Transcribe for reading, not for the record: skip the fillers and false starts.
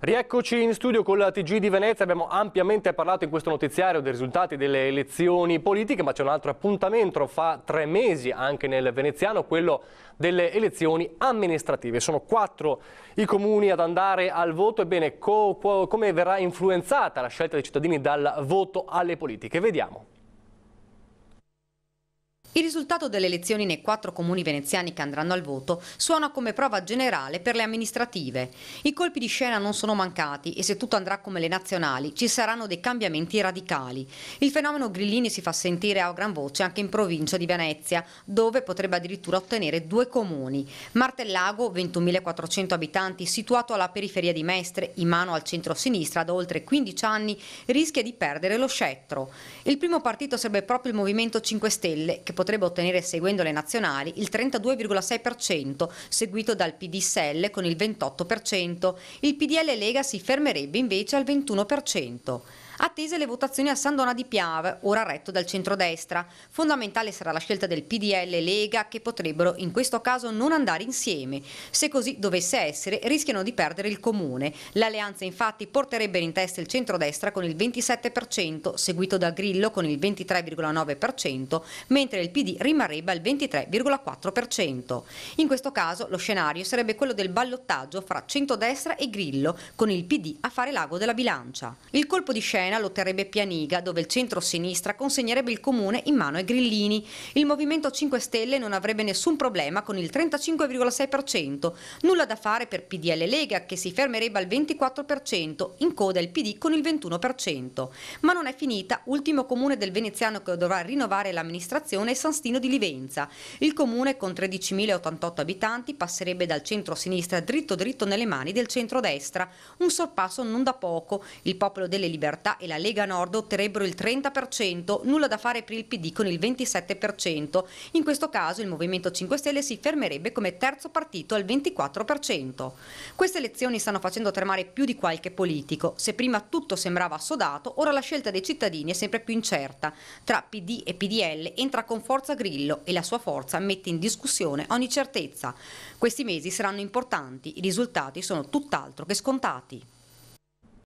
Rieccoci in studio con la TG di Venezia. Abbiamo ampiamente parlato in questo notiziario dei risultati delle elezioni politiche, ma c'è un altro appuntamento fra 3 mesi anche nel veneziano, quello delle elezioni amministrative. Sono 4 i comuni ad andare al voto. Ebbene, come verrà influenzata la scelta dei cittadini dal voto alle politiche? Vediamo. Il risultato delle elezioni nei 4 comuni veneziani che andranno al voto suona come prova generale per le amministrative. I colpi di scena non sono mancati e se tutto andrà come le nazionali ci saranno dei cambiamenti radicali. Il fenomeno Grillini si fa sentire a gran voce anche in provincia di Venezia, dove potrebbe addirittura ottenere 2 comuni. Martellago, 21.400 abitanti, situato alla periferia di Mestre, in mano al centro-sinistra da oltre 15 anni, rischia di perdere lo scettro. Il primo partito sarebbe proprio il Movimento 5 Stelle, che potrebbe ottenere, seguendo le nazionali, il 32,6%, seguito dal PD-SEL con il 28%. Il PDL Lega si fermerebbe invece al 21%. Attese le votazioni a San Donà di Piave, ora retto dal centrodestra. Fondamentale sarà la scelta del PDL e Lega, che potrebbero in questo caso non andare insieme. Se così dovesse essere, rischiano di perdere il comune. L'alleanza infatti porterebbe in testa il centrodestra con il 27%, seguito da Grillo con il 23,9%, mentre il PD rimarrebbe al 23,4%. In questo caso lo scenario sarebbe quello del ballottaggio fra centrodestra e Grillo, con il PD a fare l'ago della bilancia. Il colpo di scena lo otterrebbe Pianiga, dove il centro-sinistra consegnerebbe il comune in mano ai grillini. Il Movimento 5 Stelle non avrebbe nessun problema con il 35,6%, nulla da fare per PDL Lega, che si fermerebbe al 24%, in coda il PD con il 21%. Ma non è finita. Ultimo comune del veneziano che dovrà rinnovare l'amministrazione è San Stino di Livenza. Il comune, con 13.088 abitanti, passerebbe dal centro-sinistra dritto dritto nelle mani del centrodestra, un sorpasso non da poco. Il Popolo delle Libertà e la Lega Nord otterrebbero il 30%, nulla da fare per il PD con il 27%. In questo caso il Movimento 5 Stelle si fermerebbe come terzo partito al 24%. Queste elezioni stanno facendo tremare più di qualche politico. Se prima tutto sembrava assodato, ora la scelta dei cittadini è sempre più incerta. Tra PD e PDL entra con forza Grillo e la sua forza mette in discussione ogni certezza. Questi mesi saranno importanti, i risultati sono tutt'altro che scontati.